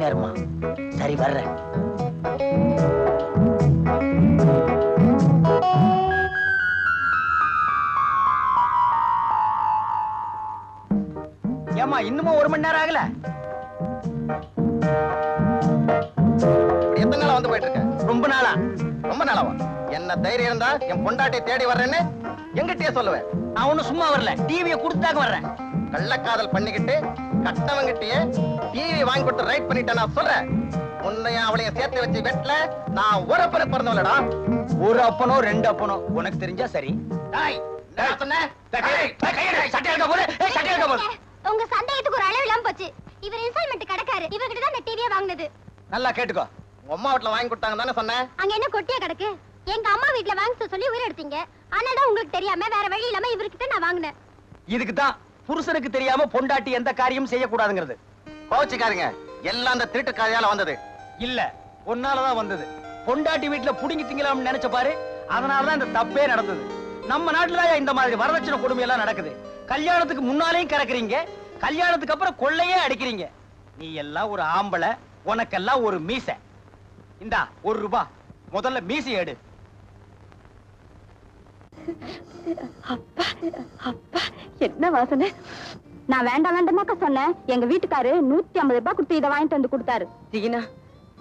பொறுமையா இருமா. சரி வர்றேன். ஏமா இன்னுமா 1 மணி நேரம் ஆகல? எத்தனை நாளா வந்து போயிட்டு இருக்க? ரொம்ப நாளா. ரொம்ப நாளாவா? என்ன தைரியம் இருந்தா என் பொண்டாட்டி தேடி வர்றேன்னு எங்கிட்டயே சொல்லுவேன். நான் ஒண்ணும் சும்மா வரல, டிவியை கொடுத்தாக்க வர்றேன். கள்ளக்காதல் பண்ணிக்கிட்டு கட்டவங்கிட்டயே டிவி வாங்கி கொடுத்து ரைட் பண்ணிட்டேன். நான் சொல்றேன், உன்னைய அவளைய சேர்த்து வச்சு வெட்டல. நான் ஒரு அப்பனை பிறந்தவளடா. ஒரு அப்பனோ 2 அப்பனோ உனக்கு தெரிஞ்சா சரி. உங்க சந்தேகத்துக்கு ஒரு அளவு இல்லாம போச்சு. இவர் இன்ஸ்டால்மெண்ட் கடக்காரு. இவர்கிட்ட தான் இந்த டிவியை வாங்குனது. நல்லா கேட்டுக்கோ. அம்மா வீட்டுல வாங்கி கொடுத்தாங்க தானே சொன்னேன். அங்க என்ன கொட்டியா கிடக்கு? எங்க அம்மா வீட்டுல வாங்க சொல்லி உயிர் எடுத்தீங்க. ஆனாதான் உங்களுக்கு தெரியாம வேற வழி இல்லாம இவர்கிட்ட நான் வாங்கினேன். இதுக்கு தான் புருஷனுக்கு தெரியாம பொண்டாட்டி எந்த காரியம் செய்யக்கூடாதுங்கிறது. கோச்சிக்காருங்க, எல்லாம் அந்த திருட்டு காரியால வந்தது இல்ல, ஒன்னாலதான் வந்தது. பொண்டாட்டி வீட்டுல புடுங்கி திங்கலாம்னு நினைச்ச பாரு, அதனாலதான் இந்த தப்பே நடந்தது. நம்ம நாட்டுலதான் இந்த மாதிரி வரதட்சணை கொடுமை எல்லாம் நடக்குது. கல்யாணத்துக்கு முன்னாலேயும் கறக்குறீங்க, கல்யாணத்துக்கு அப்புறம் கொள்ளையே அடிக்கிறீங்க. நீ எல்லாம் ஒரு ஆம்பளை, உனக்கெல்லாம் ஒரு மீசை. இந்தா 1 ரூபாய், முதல்ல மீசை எடு. அப்பா அப்பா என்ன வாசனை! நான் வேண்டாம் வேண்டாமாக்க சொன்னேன். எங்க வீட்டுக்காரு 150 ரூபாய் கொடுத்து இதை வாங்கிட்டு வந்து கொடுத்தாரு. ஜீனா,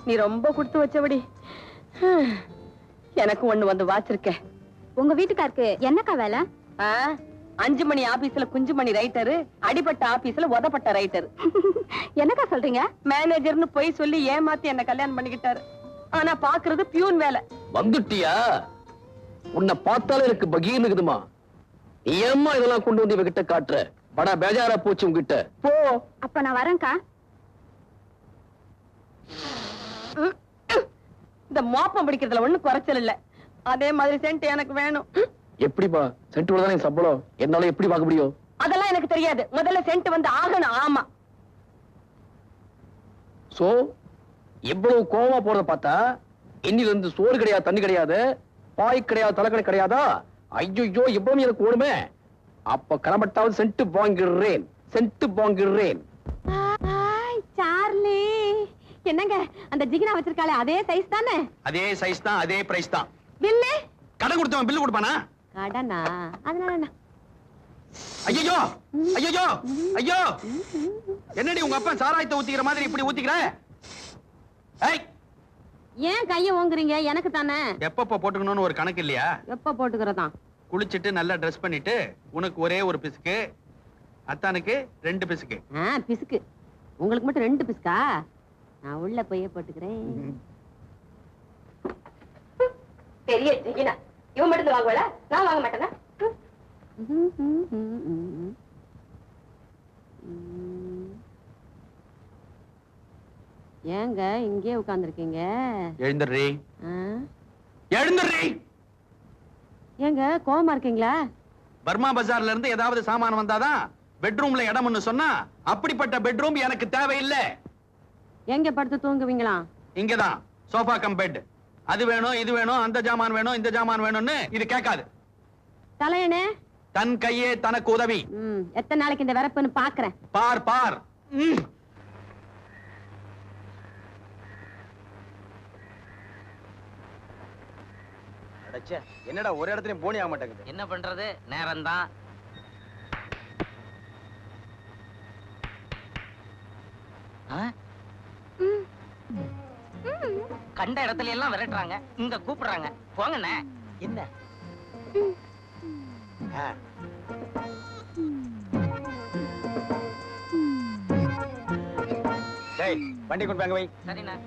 நீ ரொம்ப கொடுத்து வச்சபடி. எனக்கு ஒண்ணு வந்து வாச்சிருக்க. உங்க வீட்டுக்காருக்கு என்னக்கா வேலை? 5 மணி ஆபீஸ்ல குஞ்சு மணி ரைட்டரு, அடிபட்ட ஆபீஸ்ல உதப்பட்ட ரைட்டரு. என்னக்கா சொல்றீங்க? மேனேஜர்னு போய் சொல்லி ஏமாத்தி என்ன கல்யாணம் பண்ணிக்கிட்டாரு. ஆனா பாக்குறது பியூன் வேலை. வந்துட்டியா? உன்னை பார்த்தாலே எனக்கு பகீர்னு இருக்குதுமா. ஏம்மா இதெல்லாம் கொண்டு வந்து இவகிட்ட காட்டுற? படா பேஜாரா போச்சு உங்ககிட்ட. போ. அப்ப நான் வரேன்க்கா. இந்த மோப்பம் பிடிக்கிறதுல ஒண்ணு குறைச்சல் இல்ல. அதே மாதிரி சென்ட் எனக்கு வேணும். எப்படிப்பா? சென்ட் தானே சம்பளம், என்னால எப்படி பார்க்க முடியும்? அதெல்லாம் எனக்கு தெரியாது. முதல்ல சென்ட் வந்து ஆகணும். ஆமா. சோ எவ்வளவு கோவமா போறத பார்த்தா இன்னில இருந்து சோறு கிடையாது, தண்ணி கிடையாது, பாய் கிடையாது, தலைக்கடை கிடையாதா? ஐயோ, எவ்வளவு எனக்கு ஓடுமே. அப்ப கிளம்பட்டாவது சென்ட் வாங்குறேன், சென்ட் வாங்குறேன். சார்லி, என்னங்க அந்த ஜிகினா வச்சிருக்காளே அதே சைஸ் தானே? அதே சைஸ் தான், அதே பிரைஸ் தான். பில்லு கடன் கொடுத்தவன் பில்லு கொடுப்பானா? கடனா? அதனால என்ன? ஐயோ ஐயோ ஐயோ, என்னடி உங்க அப்பா சாராயத்தை ஊத்திக்கிற மாதிரி இப்படி ஊத்திக்கிற? ஏன் கைய ஓங்குறீங்க? எனக்கு தானே. எப்பப்ப போட்டுக்கணும்னு ஒரு கணக்கு இல்லையா? எப்ப போட்டுக்கிறதா? குளிச்சிட்டு நல்லா ட்ரெஸ் பண்ணிட்டு உனக்கு ஒரே ஒரு பிசுக்கு, அத்தானுக்கு 2 பிசுக்கு. பிசுக்கு உங்களுக்கு மட்டும் 2 பிசுக்கா? நான் உள்ள போய் போட்டுக்கிறேன். பெரிய ஜிகினா இவன் மட்டும் வாங்குவல, நான் வாங்க மாட்டேனா? ஏங்க இங்கே உட்கார்ந்திருக்கீங்க? எழுந்துடுறீ, எழுந்துடுறீ. ஏங்க கோவமா இருக்கீங்களா? பர்மா பஜார்ல இருந்து ஏதாவது சாமான் வந்தாதான் பெட்ரூம்ல இடம்னு சொன்னா, அப்படிப்பட்ட பெட்ரூம் எனக்கு தேவையில்லை. எங்க படுத்து தூங்குவீங்களா? இங்கதான் சோஃபா கம் பெட். அது வேணும், இது வேணும், அந்த ஜாமான் வேணும், இந்த ஜாமான் வேணும்னு இது கேட்காது. தலையனே தன் கையே தனக்கு உதவி. எத்தனை நாளைக்கு இந்த வரப்புன்னு பாக்குறேன். பார் பார். என்னடா ஒரு இடத்துலயும் போனி ஆக மாட்டேங்குது. என்ன பண்றது, நேரம்தான். கண்ட இடத்துல எல்லாம் விரட்டுறாங்க, இங்க கூப்பிடுறாங்க. போங்கண்ணே. என்ன? டேய், வண்டி கொண்டு வாங்க வை. சரிண்ணா.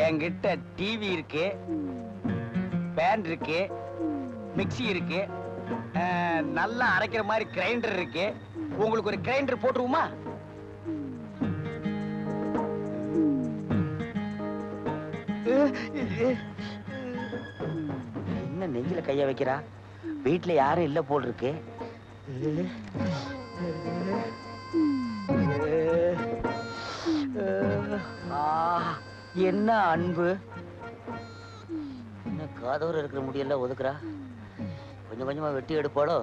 என்கிட்ட டிவி இருக்கு, பேன் இருக்கு, மிக்ஸி இருக்கு, நல்லா அரைக்கிற மாதிரி கிரைண்டர் இருக்கு. உங்களுக்கு ஒரு கிரைண்டர் போட்டுருவோமா? என்ன நெஞ்சில கைய வைக்கிறா? வீட்டுல யாரும் இல்ல போல் இருக்கு. என்ன அன்பு! என்ன காதோர இருக்கிற முடியெல்லாம் ஒதுக்குறா? கொஞ்சம் கொஞ்சமா வெட்டி எடுப்பாளோ?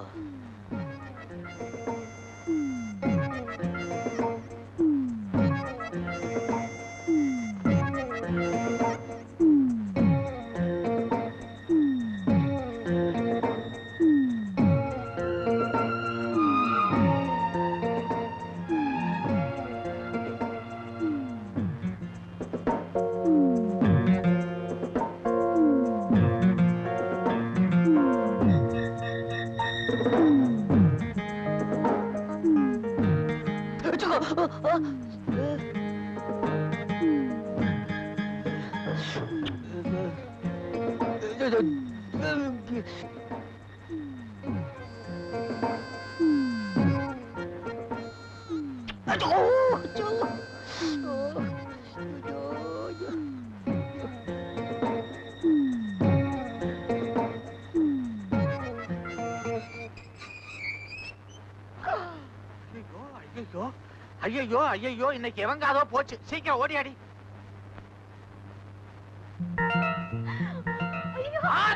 ஐயோ ஐயோ, இன்னைக்கு எவங்காதோ போச்சு. சீக்கிரம் ஓடியாடி.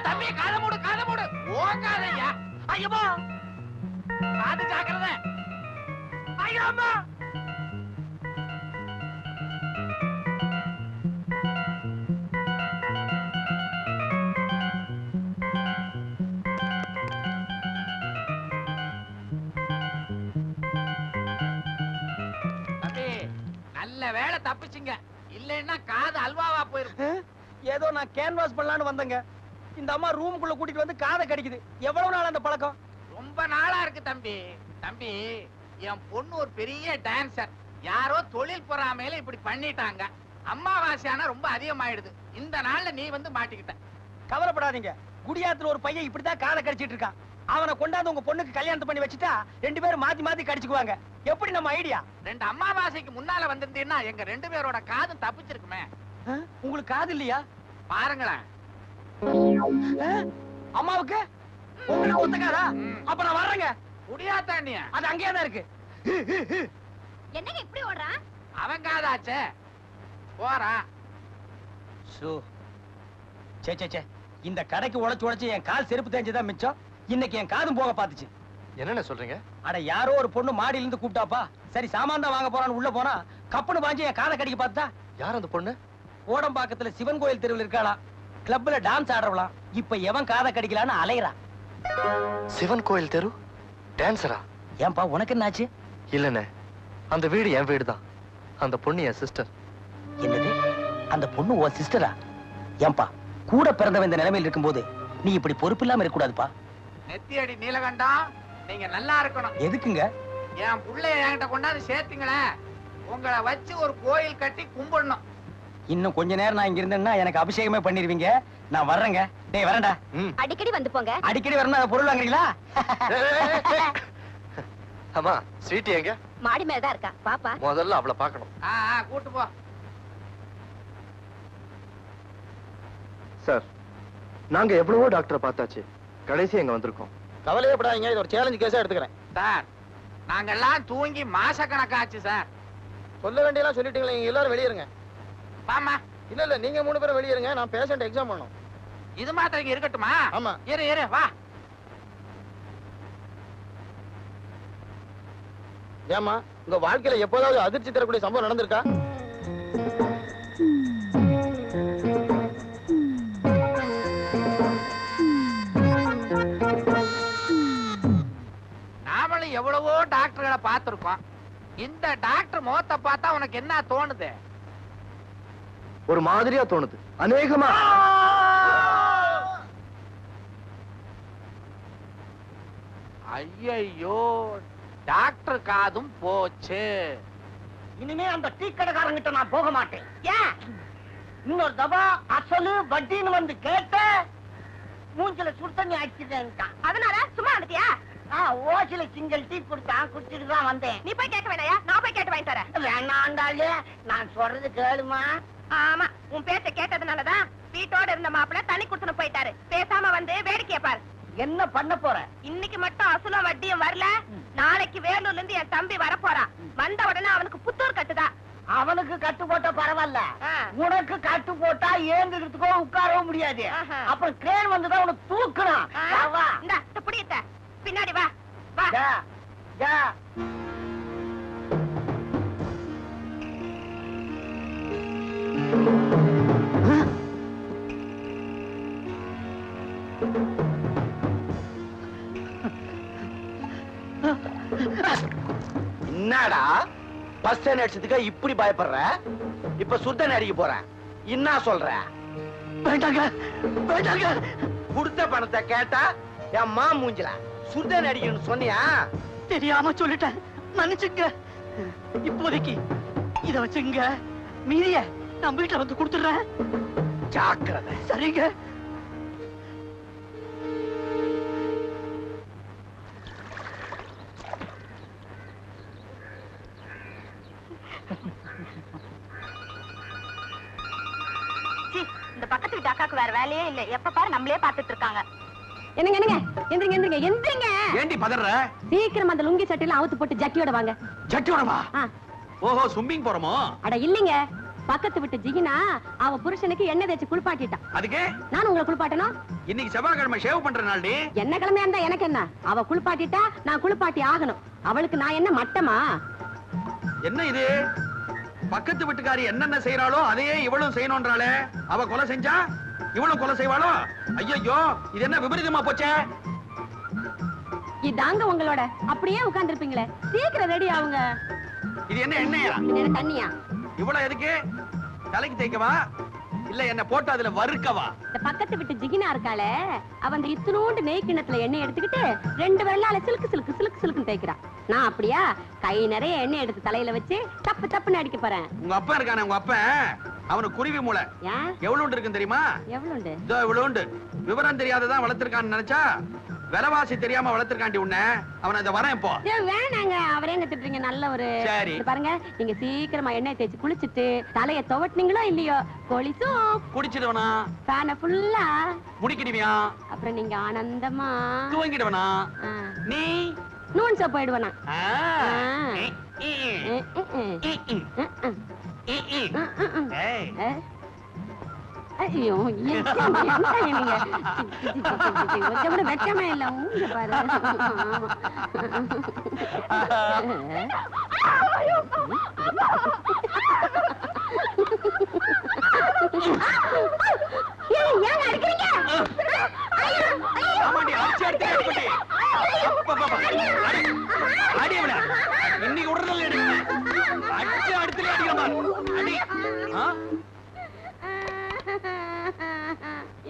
தம்பி, காத மூடு, காத மூடு. ஓங்காதையா. ஐயோ, காது ஜாக்கிரதை. ஐயோ அம்மா. வேலை தப்பிச்சுங்க, இல்லைன்னா காது அல்வாவா போயிரும். ஏதோ நான் கேன்வாஸ் பண்ணலான்னு வந்தேங்க. இந்த அம்மா ரூமுக்குள்ள கூட்டிட்டு வந்து காதை கடிக்குது. எவ்வளவு நாள் அந்த பழக்கம்? ரொம்ப நாளா இருக்கு தம்பி. தம்பி, என் பொண்ணு ஒரு பெரிய டான்சர். யாரோ தொழில் பொறாமையில இப்படி பண்ணிட்டாங்க. அம்மாவாசையானா ரொம்ப அதிகமாயிடுது. இந்த நாள்ல நீ வந்து மாட்டிக்கிட்ட. கவலைப்படாதீங்க. குடியாத்துல ஒரு பையன் இப்படிதான் காதை கடிச்சிட்டு இருக்கான். அவனை கொண்டாந்து உங்க பொண்ணுக்கு கல்யாணம் பண்ணி வச்சுட்டா 2 பேரும் மாத்தி மாத்தி கடிச்சுக்குவாங்க. எப்படி நம்ம ஐடியா? 2 அம்மாவாசைக்கு முன்னால வந்திருந்தீங்கன்னா எங்க 2 பேரோட காதும் தப்பிச்சிருக்குமே. உங்களுக்கு காது இல்லையா? பாருங்களேன். அம்மாவுக்கு உங்களுக்கு ஒத்துக்காதா? அப்ப நான் வர்றேங்க. முடியாதாண்டிய அது அங்கேயே தான் இருக்கு. என்னங்க இப்படி ஓடுறான்? அவன் காதாச்சே. போறான். சே சே சே, இந்த கடைக்கு உழைச்சு என் கால் செருப்பு தேஞ்சதான் மிச்சம். இன்னைக்கு என் காதும் போக பாத்துச்சு. என்னென்ன சொல்றீங்க? அட, யாரோ ஒரு பொண்ணு மாடியில இருந்து கூப்பிட்டாப்பா. சரி, சாமான் தான் வாங்க போறான்னு உள்ள போனா கப்புன்னு பாஞ்சு என் காதை கடிக்க பார்த்தா. யார் அந்த பொண்ணு? ஓடம்பாக்கத்துல சிவன் கோயில் தெருவில் இருக்காளா. கிளப்ல டான்ஸ் ஆடுறவளாம். இப்ப எவன் காதை கடிக்கலான்னு அலையறான். சிவன் கோயில் தெரு டான்சரா? ஏன்பா, உனக்கு என்னாச்சு? இல்லண்ணே, அந்த வீடு என் வீடு தான். அந்த பொண்ணு என் சிஸ்டர். என்னது? அந்த பொண்ணு உன் சிஸ்டரா? ஏன்பா, கூட பிறந்தவன் இந்த நிலைமையில் இருக்கும்போது நீ இப்படி பொறுப்பு இல்லாம இருக்க கூடாதுப்பா. நெத்தியடி நீலகண்டம், நீங்க நல்லா இருக்கணும். எதுக்குங்க? என் புள்ளைய என்கிட்ட கொண்டாந்து சேர்த்தீங்களே, உங்களை வச்சு ஒரு கோயில் கட்டி கும்பிடணும். இன்னும் கொஞ்ச நேரம் நான் இங்க இருந்தேன்னா எனக்கு அபிஷேகமே பண்ணிருவீங்க. நான் வர்றேங்க. டேய், வரேன்டா. அடிக்கடி வந்து போங்க. அடிக்கடி வரணும். பொருள் வாங்குறீங்களா? அம்மா, ஸ்வீட்டி எங்க? மாடி மேலதான் இருக்கா, பாப்பா. முதல்ல அவளை பார்க்கணும். கூட்டு போ. சார், நாங்க எவ்வளவோ டாக்டரை பார்த்தாச்சு. கடைசி எங்க வந்திருக்கோம். கவலையே படாதீங்க. இது ஒரு சேலஞ்ச் கேஸா எடுத்துக்கிறேன். சார், நாங்கெல்லாம் தூங்கி மாசக்கணக்காச்சு சார். சொல்ல வேண்டியெல்லாம் சொல்லிட்டீங்களா? நீங்க எல்லாரும் வெளியேறுங்க. ஆமா. இல்ல, நீங்க 3 பேரும் வெளியேறுங்க. நான் பேஷண்ட் எக்ஸாம் பண்ணணும். இது மாத்திரம் இங்க இருக்கட்டுமா? ஆமா. இரு வா. ஏமா, உங்க வாழ்க்கையில எப்போதாவது அதிர்ச்சி தரக்கூடிய சம்பவம் நடந்திருக்கா? நாமளும் எவ்வளவோ டாக்டர்களை பார்த்திருக்கோம். இந்த டாக்டர் முகத்தை பார்த்தா உனக்கு என்ன தோணுது? ஒரு மாதிரியா தோணுது. அநேகமா ஐயோ, டாக்டர் காதும் போச்சு. இனிமே அந்த டீ கடைக்காரங்கிட்ட நான் போக மாட்டேன். ஏன்? இன்னொரு தபா அசலு வட்டின்னு வந்து கேட்ட மூஞ்சில சுடு தண்ணி அடிச்சுட்டேன்ட்டான். அதனால சும்மா வந்துட்டியா? ஓசில சிங்கிள் டீ கொடுத்தான், குடிச்சிட்டு தான் வந்தேன். நீ போய் கேட்க வேண்டாயா? நான் போய் கேட்டு வாங்கி தரேன். வேணாண்டாலே, நான் சொல்றது கேளுமா. ஆமா, உன் பேச்ச கேட்டதுனாலதான் வீட்டோட இருந்த மாப்பிள்ள தண்ணி குடுத்துன்னு போயிட்டாரு. பேசாம வந்து வேடிக்கைய பாரு. என்ன பண்ண போற? இன்னைக்கு மட்டும் அசுலம் வட்டியும் வரல. நாளைக்கு வேலூர்ல இருந்து என் தம்பி வர போறான். வந்த உடனே அவனுக்கு புத்தூர் கட்டுதா. அவனுக்கு கட்டு போட்டா பரவாயில்ல, ஆ. உனக்கு கட்டு போட்டா ஏந்துக்கிறதுக்கோ உட்காரவும் முடியாது. ஆஹா. அப்புறம் கிரேன் வந்துதான் உனக்கு தூக்கணும். வா. இந்த புடியத்த பின்னாடி வா வா. ஜா, ஜா. என்னடா பஸ் ஸ்டாண்ட் அடிச்சதுக்கு இப்படி பயப்படுற? இப்ப சுத்தன் அடிக்க போறேன். என்ன சொல்ற? வேண்டாங்க, வேண்டாங்க. கொடுத்த பணத்தை கேட்டா என் மா மூஞ்சில சுத்தன் அடிக்கணும்னு சொன்னியா? தெரியாம சொல்லிட்டேன், மன்னிச்சுங்க. இப்போதைக்கு இத வச்சுங்க, மீதிய நான் வீட்டுல வந்து கொடுத்துடுறேன். ஜாக்கிரதை. சரிங்க. இந்த பக்கத்து வீட்டு அக்காக்கு வேற வேலையே இல்ல. எப்ப பாரு நம்மளே பாத்துட்டு இருக்காங்க. என்னங்க என்னங்க, எந்திரிங்க எந்திரிங்க எந்திரிங்க. ஏண்டி பதற? சீக்கிரம் அந்த லுங்கி சட்டையில அவுத்து போட்டு ஜட்டியோட வாங்க. ஜட்டியோட வா. ஆ. ஓஹோ, ஸ்விம்மிங் போறோமோ? அட இல்லைங்க, பக்கத்து விட்டு ஜிகினா அவ புருஷனுக்கு எண்ணெய் தேய்ச்சி குளிப்பாட்டிட்டான். அதுக்கு நான் உங்களை குளிப்பாட்டணும். இன்னைக்கு செவ்வாய்க்கிழமை ஷேவ் பண்ற நாள்டி. என்ன கிழமையா இருந்தா எனக்கு என்ன? அவ குளிப்பாட்டிட்டா நான் குளிப்பாட்டி ஆகணும். அவளுக்கு நான் என்ன மட்டமா? என்ன இது? பக்கத்து வீட்டுக்காரி என்னென்ன செய்யறாளோ அதையே இவளும் செய்யணும்ன்றாளே. அவ கொலை செஞ்சா இவளும் கொலை செய்வாளோ? ஐயோ, இது என்ன விபரீதமா போச்சே? இதாங்க உங்களோட. அப்படியே உட்கார்ந்திருப்பீங்களே, சீக்கிரம் ரெடி ஆகுங்க. இது என்ன எண்ணெயா? என்ன தண்ணியா? இவ்வளவு எதுக்கு? தலைக்கு தேய்க்கவா இல்ல என்ன போட்டு அதுல வறுக்கவா? இந்த பக்கத்து விட்டு ஜிகினா இருக்காளே, அவ அந்த இத்துணூண்டு நெய் கிண்ணத்துல எண்ணெய் எடுத்துக்கிட்டு 2 வெள்ளால சிலுக்கு சிலுக்கு சிலுக்கு சிலுக்குன்னு தேய்க்கிறா. நான் அப்படியா கை நிறைய எண்ணெய் எடுத்து தலையில வச்சு தப்பு தப்புன்னு அடிக்க போறேன். உங்க அப்பா இருக்கானே, உங்க அப்பா அவனுக்கு குருவி மூளை ஏன்? எவ்வளவு இருக்குன்னு தெரியுமா? எவ்வளவுண்டு? இதோ இவ்வளவுண்டு. விவரம் தெரியாததான் வளர்த்திருக்கான்னு நினைச்சா விலைவாசி தெரியாம வளர்த்திருக்காண்டி உன்ன. அவன் இந்த வரேன் இப்போ. வேணாங்க, அவரே எங்க திட்டுறீங்க? நல்ல ஒரு சரி. இது பாருங்க, நீங்க சீக்கிரமா எண்ணெய் தேய்ச்சி குளிச்சிட்டு தலைய துவட்டினீங்களோ இல்லையோ, கொளிசும் குடிச்சிடுவனா? ஃபேனை ஃபுல்லா முடிக்கிடுவியா? அப்புறம் நீங்க ஆனந்தமா தூங்கிடுவனா? நீ நூன் சோப் போயிடுவனா? ஆ. ஏய். ஐயோ, நீங்க கொஞ்சம் கூட வெட்டமே இல்ல. ஊங்க பாரு. ஏங்க அடிக்கிறீங்க? ஆமாண்டி, அடிச்சு அடிச்சு அடிப்படி. அப்பப்பப்பா. அடி அவள. இன்னைக்கு உடனே அடிங்க. அடிச்சு அடுத்துல அடிக்கமா. அடி. ஆ?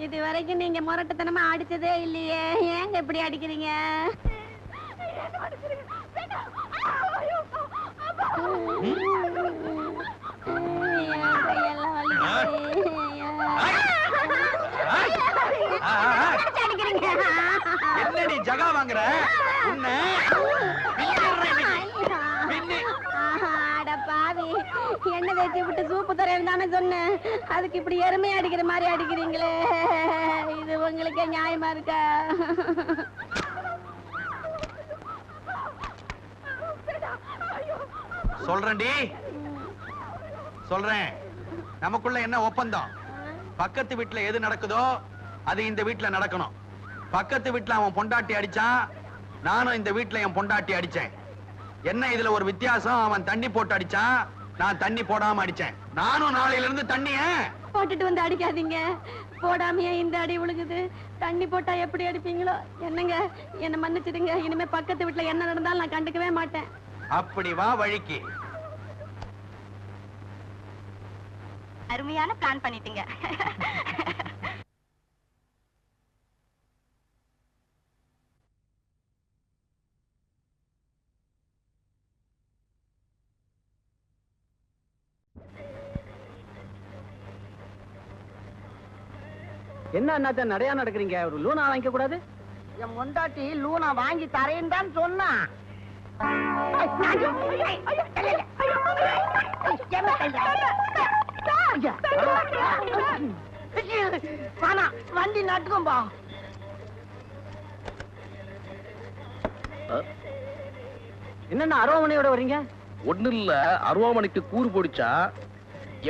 இது வரைக்கும் நீங்க முரட்டுத்தனமா அடிச்சதே இல்லையே, ஏங்க இப்படி அடிக்கிறீங்க? என்னடி ஜகா வாங்குற? உன்னை பாவி, எண்ணெய் தேய்ச்சி விட்டு சூப்பு தரேன் தானே சொன்னேன். அதுக்கு இப்படி எருமை அடிக்கிற மாதிரி அடிக்கிறீங்களே, இது உங்களுக்கே நியாயமா இருக்கா? சொல்றேன்டி, சொல்றேன். நமக்குள்ள என்ன ஒப்பந்தம்? பக்கத்து வீட்டுல எது நடக்குதோ அது இந்த வீட்டுல நடக்கணும். பக்கத்து வீட்டுல அவன் பொண்டாட்டி அடிச்சான், நானும் இந்த வீட்டுல என் பொண்டாட்டி அடிச்சேன். என்ன இதுல ஒரு வித்தியாசம்? அவன் தண்ணி போட்டு அடிச்சான், நான் தண்ணி போடாம அடிச்சேன். நானும் நாளையில இருந்து தண்ணிய போட்டுட்டு வந்து அடிக்காதீங்க. போடாமையே இந்த அடி விழுகுது. தண்ணி போட்டா எப்படி அடிப்பீங்களோ என்னங்க, என்ன மன்னிச்சிடுங்க. இனிமே பக்கத்து வீட்டுல என்ன நடந்தாலும் நான் கண்டுக்கவே மாட்டேன். அப்படி வா வழிக்கு. அருமையான பிளான் பண்ணிட்டீங்க. என்ன அண்ணாத்த நடையா நடக்கிறீங்க? ஒரு லூனா வாங்கிக்க கூடாது? என் பொண்டாட்டி லூனா வாங்கி தரேன்னு தான் சொன்னா. வண்டி நட்டுக்கும்பா. என்னன்னா அருவாமனையோட வரீங்க? ஒண்ணு இல்ல, அருவாமனைக்கு கூறு போடிச்சா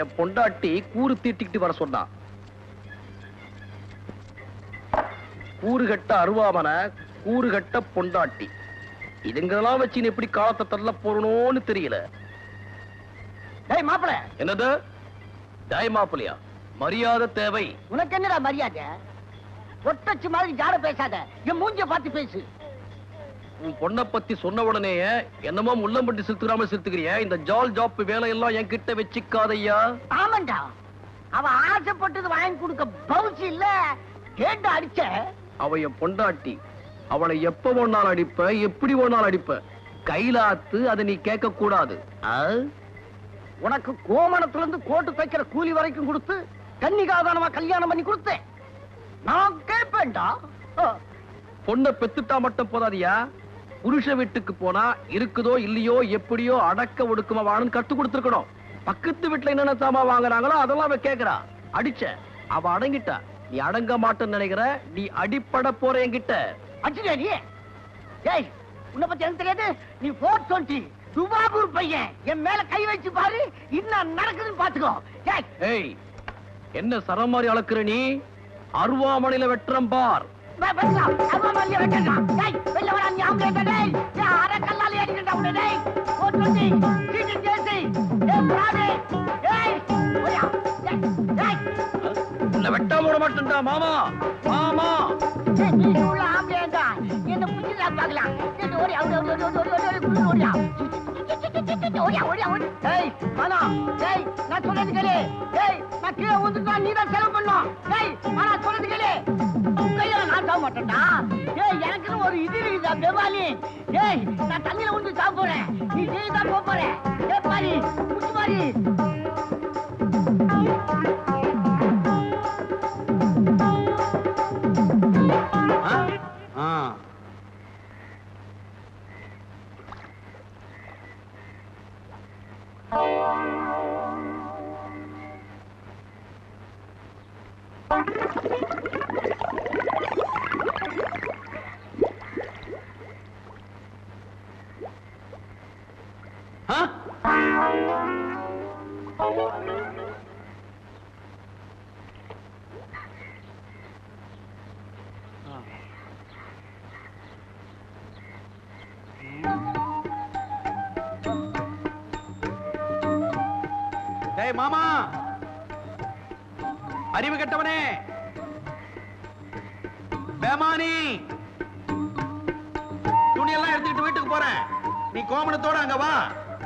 என் பொண்டாட்டி கூறு தீட்டிக்கிட்டு வர சொன்னா. கூறு கட்ட அருவாமனை, கூறு கட்ட பொண்டாட்டி, இதுங்கெல்லாம் வச்சு எப்படி காலத்தை தள்ள போறணும்னு தெரியல. டேய் மாப்பிள. என்னது டேய் மாப்பிளையா? மரியாதை தேவை. உனக்கு என்னடா மரியாதை? ஒட்டச்சு மாதிரி ஜாட பேசாத, என் மூஞ்ச பார்த்து பேசு. உன் பொண்ணை பத்தி சொன்ன உடனே என்னமோ முள்ளம்பட்டி சிறுத்துறாம சிறுத்துக்கிறிய. இந்த ஜால் ஜாப் வேலையெல்லாம் என்கிட்ட வச்சுக்காதையா. ஆமாண்டா, அவ ஆசைப்பட்டது வாங்கி கொடுக்க பவுச்சு இல்ல, கேட்டு அடிச்ச. அவ என் பொண்டாட்டி, அவளை எப்ப ஒன்னாலும் அடிப்ப, எப்படி ஒன்னாலும் அடிப்ப. கைலாத்து அதை நீ கேட்க கூடாது. உனக்கு கோமணத்துல இருந்து கோட்டு தைக்கிற கூலி வரைக்கும் கொடுத்து கன்னிகாதானமா கல்யாணம் பண்ணி கொடுத்தேன். நான் கேட்பேன்டா. பொண்ணை பெத்துட்டா மட்டும் போதாதியா, புருஷ வீட்டுக்கு போனா இருக்குதோ இல்லையோ எப்படியோ அடக்க ஒடுக்குமா வாழன்னு கத்து கொடுத்துருக்கணும். பக்கத்து வீட்டுல என்னென்ன சாமா வாங்குறாங்களோ அதெல்லாம் அவ கேக்குறா. அடிச்ச, அவ அடங்கிட்டா. நீ அடங்க மாட்டேன்னு நினைக்கிற, நீ அடிப்பட போற என்கிட்ட. அடிச்சுடா நீ. ஏய், உன்னை பத்தி எனக்கு தெரியாது. நீ 420 துபாகூர் பையன். என் மேல கை வச்சு பாரு, இன்னும் நடக்குதுன்னு பாத்துக்கோ. ஏய், என்ன சரம் மாதிரி அளக்குற நீ? அருவாமனையில வெட்டுறம் பார். வெட்டா போட மாட்டேன்டா மாமா. மாமா என்ன புரிஞ்சா பாக்கலாம். நான் சொல்றது கேளு. நான் கீழே ஊத்துட்டா நீ தான் செலவு பண்ணும். நான் சொல்றது கேளு. கையில நான் சாக மாட்டேன்டா. எனக்கு ஒரு இது இருக்குதா பெவாலி. நான் தண்ணியில ஊந்து சாக போறேன். நீ செய்தான் போக போற. பாரி குச்சி பாரி. மாமா, அறிவு கெட்டவனே, பேமானி, துணியெல்லாம் எடுத்துக்கிட்டு வீட்டுக்கு போறேன். நீ கோமணத்தோட அங்க வா.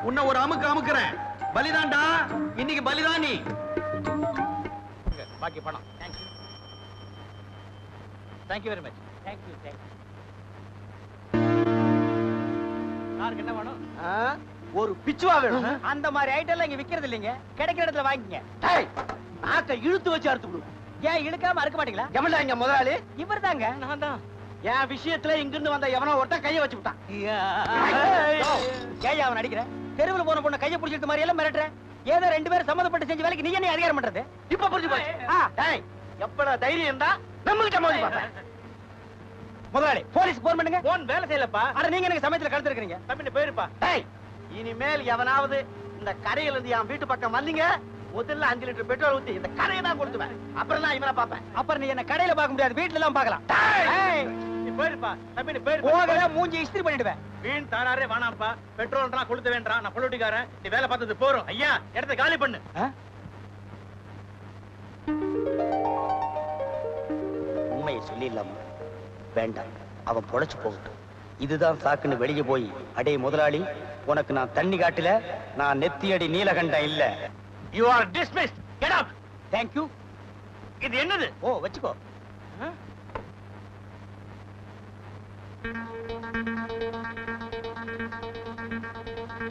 உன்னை ஒரு அமுக்கு அமுக்குறேன். பலிதான்டா, இன்னைக்கு பலிதான் நீ. பாக்கி பணம். Thank you very much. தேங்க்யூ. யாருக்கு என்ன வேணும்? ஒரு பிச்சுவா வேணும். அந்த மாதிரி ஐட்டம் எல்லாம் இங்க விக்கிறது இல்லைங்க. கிடைக்கிற இடத்துல வாங்கிங்க. நாக்க இழுத்து வச்சு அறுத்து விடுவோம். ஏன் இழுக்காம அறுக்க மாட்டீங்களா? எவன்டா இங்க முதலாளி? இவர் தாங்க. நான் தான். என் விஷயத்துல இங்கிருந்து வந்த எவனோ ஒருத்தன் கைய வச்சு விட்டான். ஏன் அவன் அடிக்கிற? தெருவுல போன பொண்ணு கையை பிடிச்சிட்டு மாதிரி எல்லாம் மிரட்டுற. ஏதோ 2 பேரும் சம்மந்தப்பட்டு செஞ்ச வேலைக்கு நீ என்ன அதிகாரம் பண்றது? இப்ப புரிஞ்சு போச்சு. எப்படா தைரியம் இருந்தா நம்மகிட்ட மோதி பார்த்தேன். முதலாளி போலீஸ் போன் பண்ணுங்க. போன் வேலை செய்யலப்பா. அட நீங்க எனக்கு சமயத்துல கழுத்து இருக்கீங்க. தம்பி போயிருப்பா. இனிமேல் எவனாவது இந்த கரையில இருந்து என் வீட்டு பக்கம் வந்தீங்க, முதல்ல 5 லிட்டர் பெட்ரோல் ஊத்தி இந்த கரையை தான் கொடுத்துவேன். அப்புறம் தான் இவனை பாப்பேன். அப்புறம் நீ என்ன கடையில பார்க்க முடியாது, வீட்டுல தான் பார்க்கலாம். நீ போயிருப்பா. தம்பி போயிருப்பா. போகல மூஞ்சி இஸ்திரி பண்ணிடுவேன். வீண் தாராரே வேணாம்ப்பா. பெட்ரோல்ன்றா கொடுத்து வேண்டாம். நான் பொலிட்டிக்காரன். நீ வேலை பார்த்தது போறோம். ஐயா, இடத்தை காலி பண்ணு. உண்மையை சொல்லிடலாமா? வேண்டாம், அவன் பொழைச்சு போகட்டும். இதுதான் சாக்குன்னு வெளியே போய், அடே முதலாளி, உனக்கு நான் தண்ணி காட்டல, நான் நெத்தியடி நீலகண்டம் இல்ல. You are dismissed. Get out. Thank you. இது என்னது? ஓ, வச்சுக்கோ.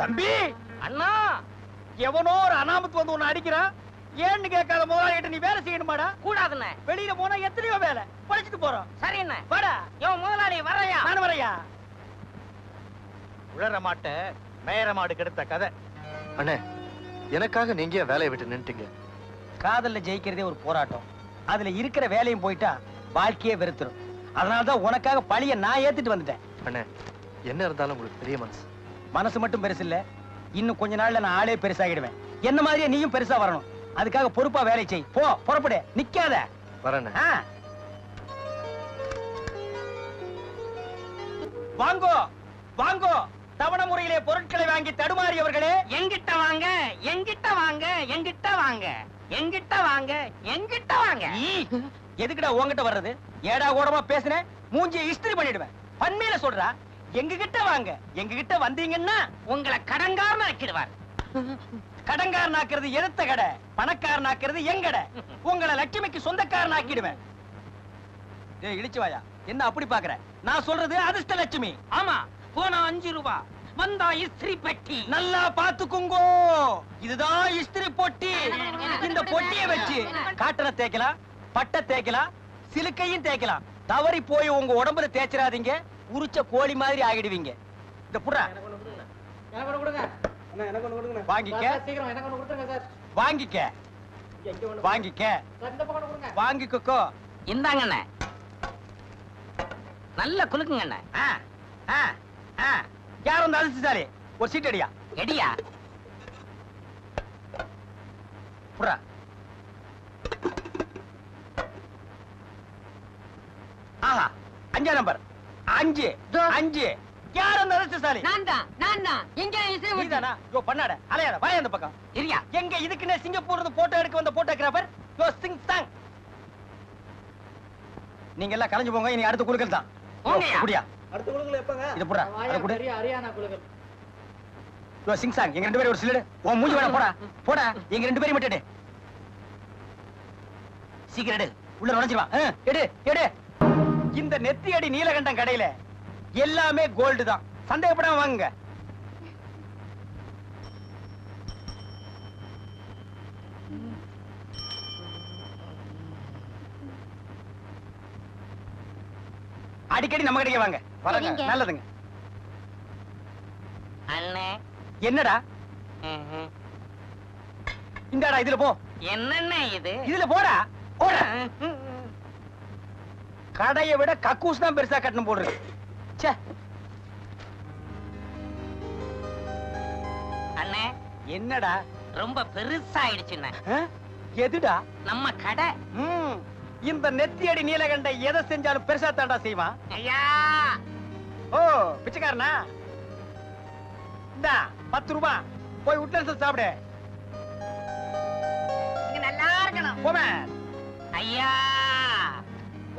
தம்பி, அண்ணா, எவனோ ஒரு அனாமத்து வந்து உன்னை அடிக்கிறான். ஏன்னு கேட்காத முதலாளிகிட்ட நீ வேலை செய்யணுமாடா? கூடாதுண்ணே. வெளியில போனா எத்தனையோ வேலை. படிச்சுட்டு போறோம். சரி என்ன? வாடா. இவன் முதலாளி வரையா? நான் வரையா? உளற மாட்ட மேயற மாடு கெடுத்த கதை. அண்ணே, எனக்காக நீங்க வேலையை விட்டு நின்னுட்டீங்க. காதல்ல ஜெயிக்கிறதே ஒரு போராட்டம். அதுல இருக்கிற வேலையும் போயிட்டா வாழ்க்கையே வெறுத்துரும். அதனாலதான் உனக்காக பழிய நான் ஏத்துட்டு வந்துட்டேன். அண்ணே, என்ன இருந்தாலும் உங்களுக்கு பெரிய மனசு. மனசு மட்டும் பெருசு இல்ல, இன்னும் கொஞ்ச நாள்ல நான் ஆளே பெருசாகிடுவேன். என்ன மாதிரியே நீயும் பெருசா வரணும். அதுக்காக பொறுப்பா வேலை செய். போ, புறப்படு, நிக்காத. வரேண்ணே. வாங்கோ வாங்கோ, தவணை முறையிலே பொருட்களை வாங்கி தடுமாறியவர்களே, எங்கிட்ட வாங்க, எங்கிட்ட வாங்க, எங்கிட்ட வாங்க, எங்கிட்ட வாங்க, எங்கிட்ட வாங்க. எதுக்குடா உன்கிட்ட வர்றது? ஏடா கூடமா பேசுன மூஞ்சியை இஸ்திரி பண்ணிடுவேன். பன்மையில சொல்றா, எங்க கிட்ட வாங்க. எங்க கிட்ட வந்தீங்கன்னா உங்களை கடங்காரன் ஆக்கிடுவார். கடங்காரன் ஆக்குறது எடுத்த கடை, பணக்காரன் ஆக்குறது எங்கடை. உங்களை லட்சுமிக்கு சொந்தக்காரன் ஆக்கிடுவேன். ஏய் இழிச்சு வாயா, என்ன அப்படி பாக்குற? நான் சொல்றது அதிர்ஷ்ட லட்சுமி. ஆமா, போனா 5 ரூபாய், வந்தா இஸ்திரி பெட்டி. நல்லா பாத்துக்குங்கோ, இதுதான் இஸ்திரி பொட்டி. இந்த பொட்டியை வச்சு காட்டனை தேய்க்கலாம், பட்டை தேய்க்கலாம், சிலுக்கையும் தேய்க்கலாம். தவறி போய் உங்க உடம்புல தேய்ச்சிடாதீங்க, உரிச்ச கோழி மாதிரி ஆகிடுவீங்க. இந்த புறா வாங்கிக்க, வாங்கிக்க, வாங்கிக்க, வாங்கிக்கோ. இந்தாங்கண்ணே, நல்ல குலுக்குங்கண்ணே. யார் வந்து அதிர்ஷ்டசாலி? ஒரு சீட் அடியா. எடியா புறா. ஆஹா, 5ஆம் நம்பர். 5 5. யார் அந்த அதிர்ஷ்டசாலி? நான் தான். எங்க நீதானா? யோ பண்ணாட, அலையாத, வாயா அந்த பக்கம். இரியா. எங்க இதுக்குன்னே சிங்கப்பூர்ல இருந்து போட்டோ எடுக்க வந்த போட்டோகிராஃபர் யோ சிங் சாங். நீங்க எல்லாம் கலைஞ்சு போங்க, இனி அடுத்த குலுக்கல் தான். போங்கய்யா. அப்படியா? அடுத்த குழுக்கள் எப்பங்க? இது புறா, அத குடு. ஹரியானா குழுக்கள். யோ சிங் சாங், எங்க ரெண்டு பேரும் ஒரு சிலடு. உன் மூஞ்சி வேணா போடா. போடா, எங்க ரெண்டு பேரும் மட்டும் எடு. சீக்கிரம் எடு, உள்ள நுழைஞ்சிருவா. எடு எடு. இந்த நெத்தி அடி நீலகண்டம் கடையில எல்லாமே கோல்டு தான். சந்தேகப்படாம வாங்குங்க. அடிக்கடி நம்ம கடைக்கு வாங்க. வரங்க. நல்லதுங்க. அண்ணே. என்னடா இந்தாடா, இதுல போ. என்னண்ணே இது? இதுல போடா. போடா. கடையை விட கக்கூஸ் தான் பெருசா கட்டணும் போடுறது. ச்சே. அண்ணே, என்னடா ரொம்ப பெருசாயிடுச்சுண்ணே. எதுடா? நம்ம கடை. இந்த நெத்தியடி நீலகண்ட எதை செஞ்சாலும் பெருசா தாண்டா செய்வான். ஐயா, ஓ பிச்சைக்காரனா? இந்தா 10 ரூபாய், போய் உட்லன்ஸ் சாப்பிடு. இங்க நல்லா இருக்கணும். போமே. ஐயா,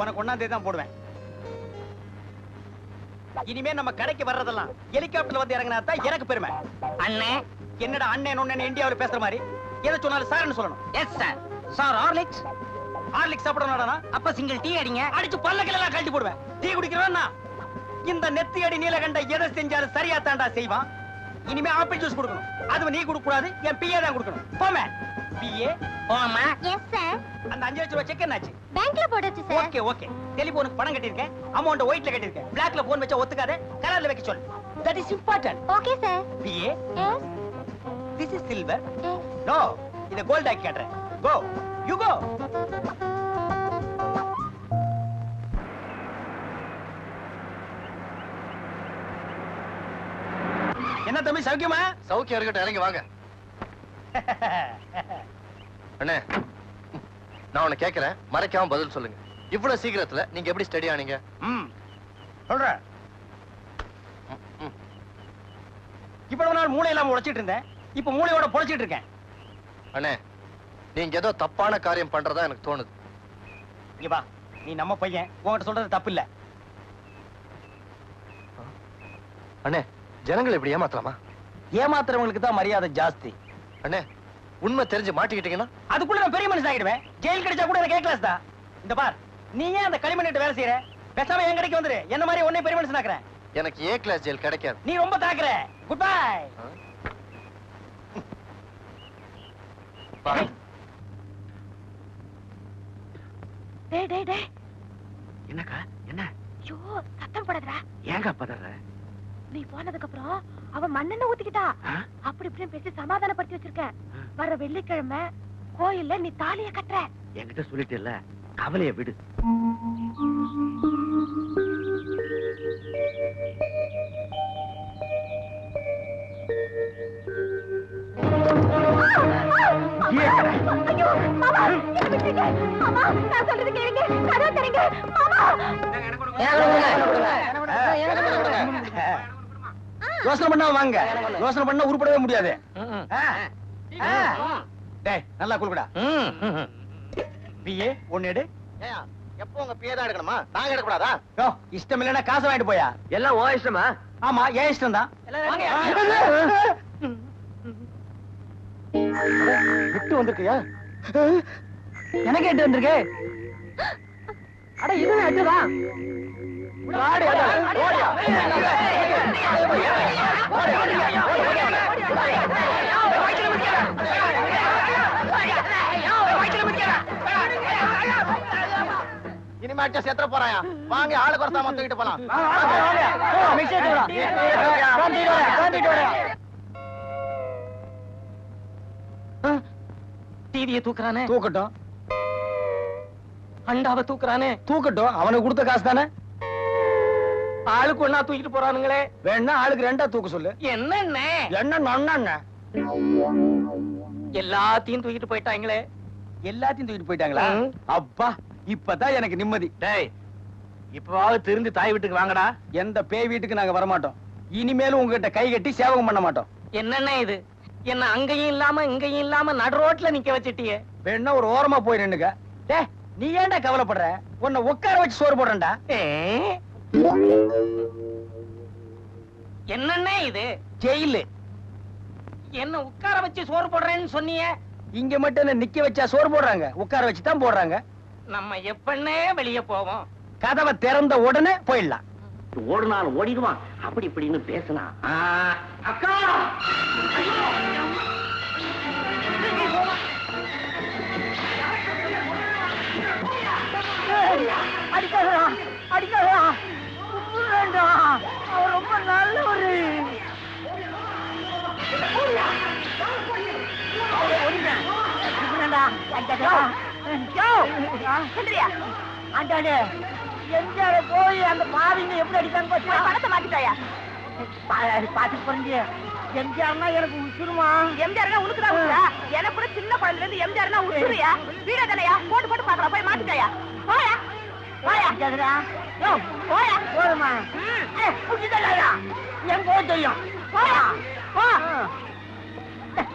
உனக்கு 1ஆம் தேதி தான் போடுவேன். இனிமே நம்ம கடைக்கு வர்றதெல்லாம் ஹெலிகாப்டர்ல வந்து இறங்கினா தான் எனக்கு பெருமை. அண்ணே. என்னடா அண்ணன் ஒண்ணு இந்தியாவுல பேசுற மாதிரி? எதை சொன்னாலும் சார்னு சொல்லணும். Yes sir. Sir Horlicks. Horlicks சாப்பிடணும்டா. அப்ப சிங்கிள் டீ அடிங்க. அடிச்சு பல்லக்கில கழட்டி போடுவேன். டீ குடிக்கிறவனா? இந்த நெத்தி அடி நீலகண்ட எதை செஞ்சாலும் சரியா தாண்டா செய்வான். இனிமே ஆப்பிள் ஜூஸ் கொடுக்கணும். அது நீ கொடுக்க கூடாது, என் பிஏ தான் கொடுக்கணும். போமே. பிஏ போமா. Yes sir. அந்த 5 லட்சம் ரூபாய் செக் என்னாச்சு? பேங்க்ல போடுச்சு சார். Okay okay. டெலிபோனுக்கு பணம் கட்டியிருக்கேன், அமௌண்ட் ஒயிட்ல கட்டியிருக்கேன். பிளாக்ல போன் வச்சா ஒத்துக்காத, கலர்ல வைக்க சொல்லு. That is important. Okay sir. PA yes. This is silver. Yes. No, இத கோல்ட் ஆக்கி காட்டுறேன். Go you go. என்ன தம்பி சௌக்கியமா? சௌக்கியம் இருக்கட்டும், இறங்கி வாங்க. அண்ணே, நான் உன்னை கேட்கிறேன், மறைக்காம பதில் சொல்லுங்க. இவ்வளவு சீக்கிரத்துல நீங்க எப்படி ஸ்டடி ஆனீங்க? சொல்றேன். இவ்வளவு நாள் மூளை இல்லாம உழைச்சிட்டு இருந்தேன், இப்ப மூளையோட பொழைச்சிட்டு இருக்கேன். அண்ணே, நீங்க ஏதோ தப்பான காரியம் பண்றதா எனக்கு தோணுது. இங்க வா, நீ நம்ம பையன், உன்கிட்ட சொல்றது தப்பு இல்ல. அண்ணே, ஜனங்களை இப்படி ஏமாத்தலாமா? ஏமாத்துறவங்களுக்கு தான் மரியாதை ஜாஸ்தி. அண்ணே, உண்மை தெரிஞ்சு மாட்டிக்கிட்டீங்கன்னா அதுக்குள்ள நான் பெரிய மனுஷன் ஆகிடுவேன். ஜெயில் கிடைச்சா கூட எனக்கு கிளாஸ் தான். இந்த பார், நீ ஏன் அந்த களிமண்ணிட்டு வேலை செய்யற? பேசாம என் கடைக்கு வந்துரு, என்ன மாதிரி உன்னை பெரிய மனுஷன் ஆக்குறேன். எனக்கு ஏ கிளாஸ் ஜெயில் கிடைக்காது. நீ ரொம்ப தாக்குற. Good bye. டேய் டேய் டேய். என்னக்கா? என்ன? ஐயோ, சத்தம் போடாதடா. ஏங்க பதற? நீ போனதுக்கு அப்புறம் அவ மண்ணெண்ணெய் ஊத்திக்கிட்டா. அப்படி இப்படி பேசி சமாதானப்படுத்தி வச்சிருக்கேன். வர வெள்ளிக்கிழமை கோயில்ல நீ தாலிய கட்டுற. என்கிட்ட சொல்லிட்டு இல்ல, கவலைய விடு. ஐயோ, மாமா, என்ன பண்றீங்க? மாமா, நான் சொல்றது கேளுங்க. கதவை திறங்க. மாமா. யோசனை பண்ணா வாங்க. யோசனை பண்ணா உருப்படவே முடியாது. டேய், நல்லா குளுக்குடா. பிஏ ஒன்னு எடு. ஏயா, எப்போ உங்க பிஏ தான் எடுக்கணுமா? நாங்க எடுக்கக்கூடாதா? யோ, இஷ்டம் இல்லைன்னா காசை வாங்கிட்டு போயா. எல்லாம் ஓ இஷ்டமா? ஆமா, ஏன் இஷ்டம் தான். விட்டு வந்திருக்கியா? எனக்கு எட்டு வந்திருக்கு. அட இது எட்டுதான். இனிமேட்டு செத்துற போறாயா? வாங்க, ஆளுக்கு ஒரு சாமான் தூக்கிட்டு போலாம். டிவியை தூக்குறானே, தூக்கட்டும். அண்டாவை தூக்குறானே, தூக்கட்டும். அவனுக்கு கொடுத்த காசு தானே. ஆளுக்கு ஒண்ணா தூக்கிட்டு போறானுங்களே. வேணா ஆளுக்கு ரெண்டா தூக்க சொல்லு. என்ன என்ன நொண்ண எல்லாத்தையும் தூக்கிட்டு போயிட்டாங்களே. எல்லாத்தையும் தூக்கிட்டு போயிட்டாங்களா? அப்பா, இப்பதான் எனக்கு நிம்மதி. டேய், இப்பவாவது திருந்தி தாய் வீட்டுக்கு வாங்கடா. எந்த பேய் வீட்டுக்கு நாங்க வரமாட்டோம். இனிமேலும் உங்ககிட்ட கை கட்டி சேவகம் பண்ண மாட்டோம். என்னென்ன இது? என்ன அங்கேயும் இல்லாம இங்கேயும் இல்லாம நடு ரோட்ல நிக்க வச்சிட்டியே. வேணா ஒரு ஓரமா போய் நின்னுக்க. டே, நீ ஏன்டா கவலைப்படுற? உன்னை உட்கார வச்சு சோறு போடுறேன்டா. என்னென்ன இது? ஜெயிலு. என்ன உட்கார வச்சு சோறு போடுறேன்னு சொன்னியே. இங்க மட்டும் என்ன நிக்க வச்சா சோறு போடுறாங்க? உட்கார வச்சு தான் போடுறாங்க. நம்ம எப்பன்னே வெளிய போவோம். கதவை திறந்த உடனே போயிடலாம். ஓடுனாலும் ஓடிடுவான். அப்படி இப்படின்னு பேசினா அக்கா அடிக்காதா, அடிக்காதா. வேண்டாம், அவர் ரொம்ப நல்லவரு. எம்ஜிஆர போய் அந்த பாவிங்க எப்படி அடிக்கான்னு பாத்தியா? பணத்தை மாத்திட்டாயா? பாத்து போறீங்க. எம்ஜிஆர்னா எனக்கு உசுருமா? எம்ஜிஆர்னா உனக்குதான் உசுரா? எனக்கு கூட சின்ன குழந்தைல இருந்து எம்ஜிஆர்னா உசுரியா? வீட தானையா? போட்டு போட்டு பாக்கலாம். போய் மாத்திட்டாயா? போயா போயா போயா போதுமா? என் போக தெரியும். போயா போ.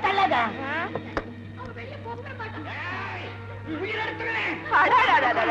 தள்ளாத. அடடடடட.